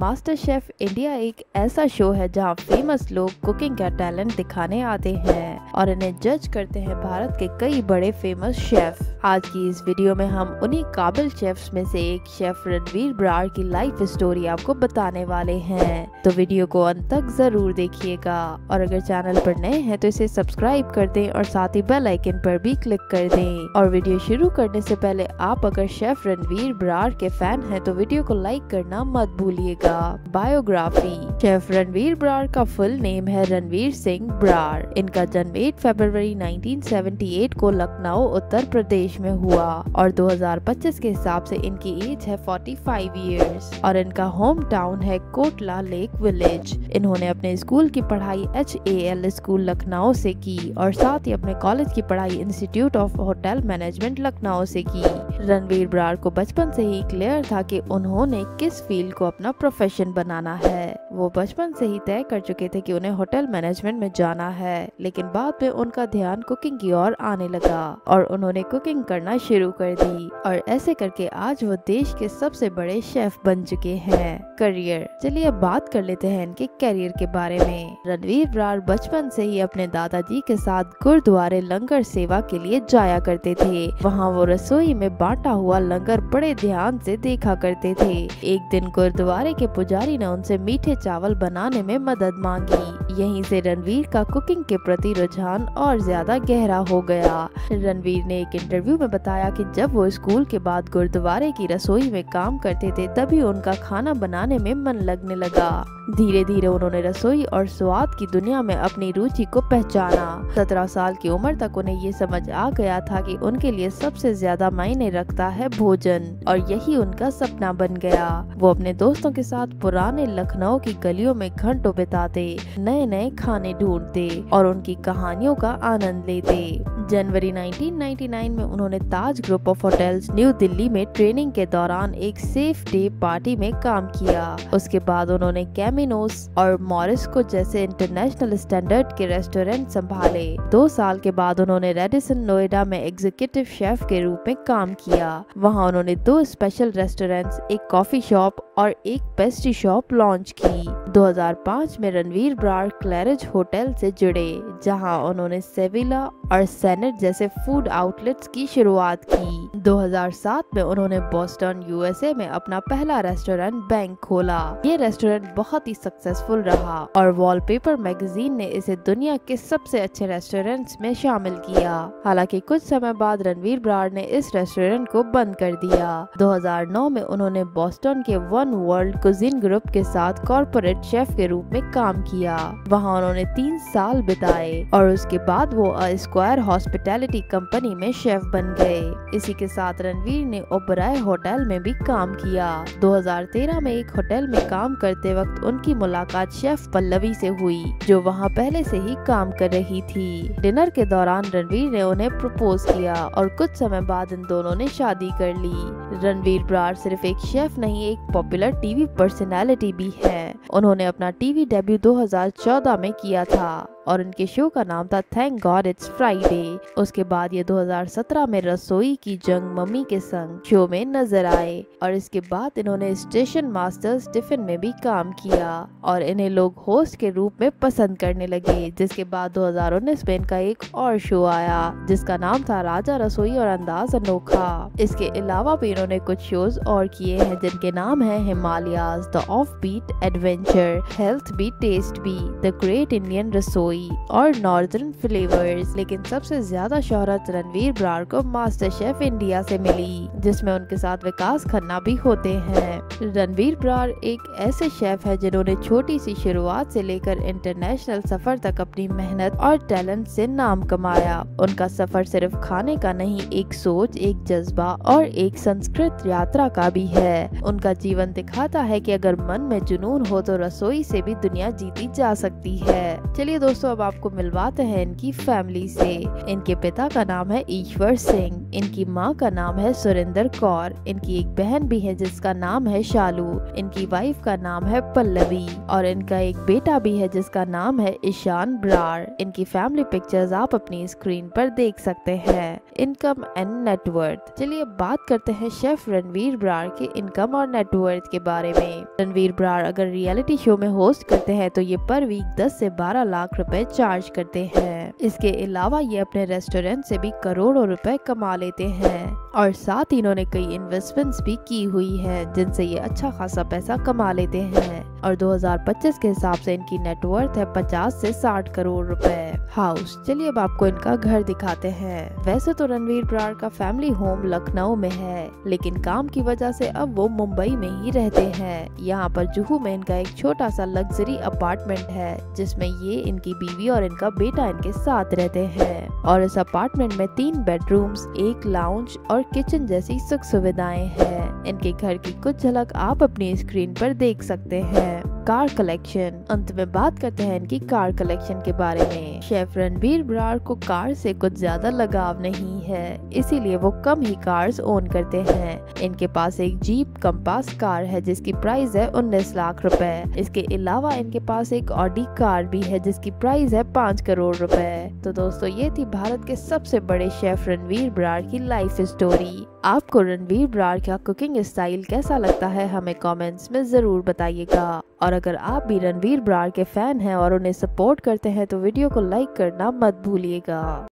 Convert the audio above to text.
Master chef India एक ऐसा show है जहां फेमस लोग कुकिंग का टैलेंट दिखाने आते हैं और इन्हें जज करते हैं भारत के कई बड़े फेमस शेफ। आज की इस वीडियो में हम उन्हीं काबिल शेफ्स में से एक शेफ रणवीर बरार की लाइफ स्टोरी आपको बताने वाले हैं, तो वीडियो को अंत तक जरूर देखिएगा। और अगर चैनल पर नए हैं तो इसे सब्सक्राइब कर दें और साथ ही बेल आइकन पर भी क्लिक कर दें। और वीडियो शुरू करने से पहले आप अगर शेफ रणवीर बरार के फैन हैं तो वीडियो को लाइक करना मत भूलिएगा। बायोग्राफी। शेफ रणवीर बरार का फुल नेम है रणवीर सिंह बरार। इनका जन्म 8 फरवरी 1978 को लखनऊ उत्तर प्रदेश में हुआ और 2025 के हिसाब से इनकी एज है 45 इयर्स और इनका होम टाउन है कोटला लेक विलेज। इन्होंने अपने स्कूल की पढ़ाई HAL स्कूल लखनऊ से की और साथ ही अपने कॉलेज की पढ़ाई institute of hotel management Lucknow से की। रणवीर बरार को बचपन से ही क्लियर था कि उन्होंने किस फील्ड को अपना प्रोफेशन बनाना है। वो बचपन से ही तय कर चुके थे कि उन्हें होटल मैनेजमेंट में जाना है, लेकिन बाद में उनका ध्यान कुकिंग की ओर आने लगा और उन्होंने कुकिंग करना शुरू कर दी और ऐसे करके आज वो देश के सबसे बड़े शेफ बन चुके हैं। करियर। चलिए अब बात कर लेते हैं इनके करियर के बारे में। रणवीर बरार बचपन से ही अपने दादाजी के साथ गुरुद्वारे लंगर सेवा के लिए जाया करते थे। वहाँ वो रसोई में बांटा हुआ लंगर बड़े ध्यान से देखा करते थे। एक दिन गुरुद्वारे के पुजारी ने उनसे मीठे चावल बनाने में मदद मांगी। यहीं से रणवीर का कुकिंग के प्रति रुझान और ज्यादा गहरा हो गया। रणवीर ने एक इंटरव्यू में बताया कि जब वो स्कूल के बाद गुरुद्वारे की रसोई में काम करते थे तभी उनका खाना बनाने में मन लगने लगा। धीरे धीरे उन्होंने रसोई और स्वाद की दुनिया में अपनी रुचि को पहचाना। 17 साल की उम्र तक उन्हें ये समझ आ गया था कि उनके लिए सबसे ज्यादा मायने रखता है भोजन और यही उनका सपना बन गया। वो अपने दोस्तों के साथ पुराने लखनऊ की गलियों में घंटों बिताते, नए नए खाने ढूंढते और उनकी कहानियों का आनंद लेते। जनवरी 1999 में उन्होंने Taj group of hotels new Delhi में ट्रेनिंग के दौरान एक सेफ डे पार्टी में काम किया। उसके बाद उन्होंने कैमिनोस और मॉरिस्को जैसे इंटरनेशनल स्टैंडर्ड के रेस्टोरेंट संभाले। 2 साल के बाद उन्होंने रेडिसन नोएडा में एग्जीक्यूटिव शेफ के रूप में काम किया। वहां उन्होंने 2 स्पेशल रेस्टोरेंट्स, एक कॉफी शॉप और एक पेस्ट्री शॉप लॉन्च की। 2005 में रणवीर बरार क्लैरिज होटल से जुड़े, जहां उन्होंने सेविला और सेनेट जैसे फूड आउटलेट्स की शुरुआत की। 2007 में उन्होंने बोस्टन USA में अपना पहला रेस्टोरेंट बैंक खोला। ये रेस्टोरेंट बहुत ही सक्सेसफुल रहा और वॉलपेपर मैगजीन ने इसे दुनिया के सबसे अच्छे रेस्टोरेंट्स में शामिल किया। हालांकि कुछ समय बाद रणवीर बरार ने इस रेस्टोरेंट को बंद कर दिया। 2009 में उन्होंने बोस्टन के वन वर्ल्ड कुजिन ग्रुप के साथ कॉर्पोरेट शेफ के रूप में काम किया। वहां उन्होंने 3 साल बिताए और उसके बाद वो स्क्वायर हॉस्पिटैलिटी कंपनी में शेफ बन गए। इसी के साथ रणवीर ने ओबराय होटल में भी काम किया। 2013 में एक होटल में काम करते वक्त उनकी मुलाकात शेफ पल्लवी से हुई, जो वहां पहले से ही काम कर रही थी। डिनर के दौरान रणवीर ने उन्हें प्रपोज किया और कुछ समय बाद इन दोनों ने शादी कर ली। रणवीर बरार सिर्फ एक शेफ नहीं, एक पॉपुलर टीवी पर्सनैलिटी भी है। उन्होंने अपना टीवी डेब्यू 2014 में किया था और उनके शो का नाम था थैंक गॉड इट्स फ्राइडे। उसके बाद ये 2017 में रसोई की जंग मम्मी के संग शो में नजर आए और इसके बाद इन्होंने स्टेशन मास्टर्स टिफिन में भी काम किया और इन्हें लोग होस्ट के रूप में पसंद करने लगे। जिसके बाद 2019 में इनका एक और शो आया जिसका नाम था राजा रसोई और अंदाज अनोखा। इसके अलावा भी इन्होंने कुछ शोज और किए हैं जिनके नाम है Himalayas, the off beat adventure, health B test B, the great Indian Rasoi और नॉर्दर्न फ्लेवर्स। लेकिन सबसे ज्यादा शोहरत रणवीर बरार को मास्टर शेफ इंडिया से मिली, जिसमें उनके साथ विकास खन्ना भी होते हैं। रणवीर बरार एक ऐसे शेफ है जिन्होंने छोटी सी शुरुआत से लेकर इंटरनेशनल सफर तक अपनी मेहनत और टैलेंट से नाम कमाया। उनका सफर सिर्फ खाने का नहीं, एक सोच, एक जज्बा और एक संस्कृत यात्रा का भी है। उनका जीवन दिखाता है कि अगर मन में जुनून हो तो रसोई से भी दुनिया जीती जा सकती है। चलिए दोस्तों, दोस्तों अब आपको मिलवाते हैं इनकी फैमिली से। इनके पिता का नाम है ईश्वर सिंह, इनकी माँ का नाम है सुरेंद्र कौर, इनकी एक बहन भी है जिसका नाम है शालू, इनकी वाइफ का नाम है पल्लवी और इनका एक बेटा भी है जिसका नाम है ईशान ब्रार। इनकी फैमिली पिक्चर्स आप अपनी स्क्रीन पर देख सकते हैं। Income and net worth. चलिए अब बात करते हैं शेफ रणवीर ब्रार के इनकम और नेटवर्थ के बारे में। रणवीर ब्रार अगर रियलिटी शो में होस्ट करते हैं तो ये पर वीक 10 से 12 लाख रुपए चार्ज करते हैं। इसके अलावा ये अपने रेस्टोरेंट से भी करोड़ों रुपए कमा लेते हैं और साथ ही इन्होंने कई इन्वेस्टमेंट्स भी की हुई है जिनसे ये अच्छा खासा पैसा कमा लेते हैं और 2025 के हिसाब से इनकी नेटवर्थ है 50 से 60 करोड़ रुपए। हाउस। चलिए अब आपको इनका घर दिखाते हैं। वैसे तो रणवीर ब्रार का फैमिली होम लखनऊ में है, लेकिन काम की वजह से अब वो मुंबई में ही रहते हैं। यहाँ पर जुहू में इनका एक छोटा सा लग्जरी अपार्टमेंट है जिसमें ये, इनकी बीवी और इनका बेटा इनके साथ रहते हैं और इस अपार्टमेंट में 3 बेडरूम्स, 1 लाउंज और किचन जैसी सुख सुविधाएं हैं। इनके घर की कुछ झलक आप अपनी स्क्रीन पर देख सकते हैं। Car collection. अंत में बात करते हैं इनकी कार कलेक्शन के बारे में। शेफ रणवीर ब्रार को कार से कुछ ज्यादा लगाव नहीं है, इसीलिए वो कम ही कार्स ओन करते हैं। इनके पास एक जीप कंपास कार है जिसकी प्राइस है 19 लाख रुपए। इसके अलावा इनके पास एक ऑडी कार भी है जिसकी प्राइस है 5 करोड़ रुपए। तो दोस्तों ये थी भारत के सबसे बड़े शेफ रणवीर ब्रार की लाइफ स्टोरी। आपको रणवीर ब्रार का कुकिंग स्टाइल कैसा लगता है हमें कमेंट्स में जरूर बताइएगा। और अगर आप भी रणवीर ब्रार के फैन हैं और उन्हें सपोर्ट करते हैं तो वीडियो को लाइक करना मत भूलिएगा।